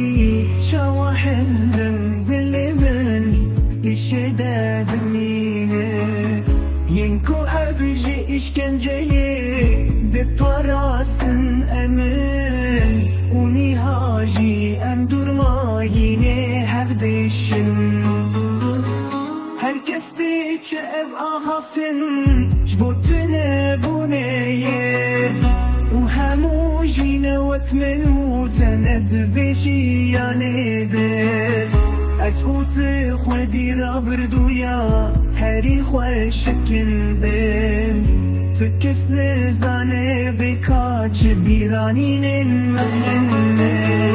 بی شواهدم دل من işede demine Yenko abji işkenceye de parasın emin Uni haji em durma yine hevdeşin Herkes de içe ev ahaftin Jbotine bu neye U hemu jine vekmenu tenet beşi yanede از اوت خودی را بردویا هری خوشکن بین تو کس نزانه بکاچ بیرانین مهنه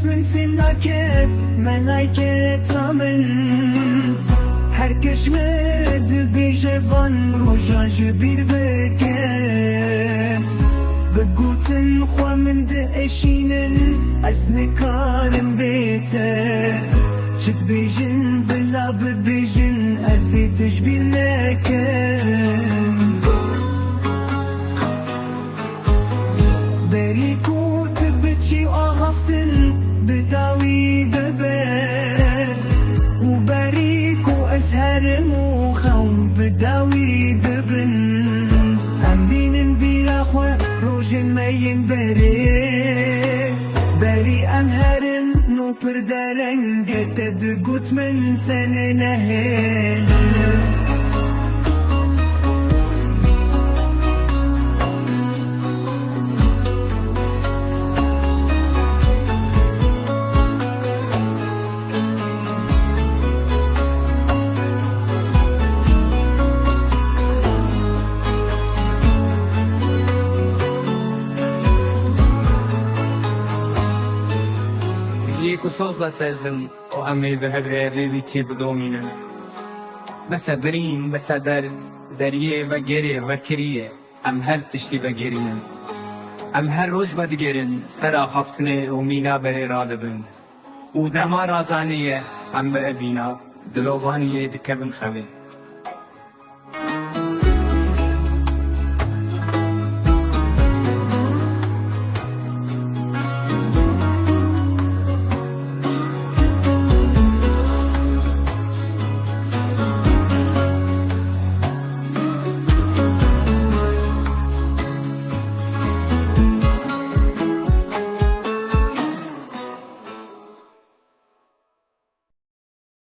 من فيناكب ملايكة من هركش مرد بجبان روجاج بير بكي بقوتن خوا من دقشينن أزنكارن بيته شد بيجن بلا ببيجن أزيتش بير نكن بريكو تبتشي وأغفتن بداوي ببين وبريك وأزهر وخوم بداوي ببن أمين بلا خوا روجن ما ينبري بري أمهرن نو بردالن قتد قوت من تننهل يكو صوزة تزم وأمي بهالغير بيتي بدومينا بس درين بس درد دريه بقري بكريه أم هل تشتي بقرين أم هل روج بدقرن سرا خفتني ومينا بهرادبن ودما رازانية أم بأفينا دلوغانية دكبن خوي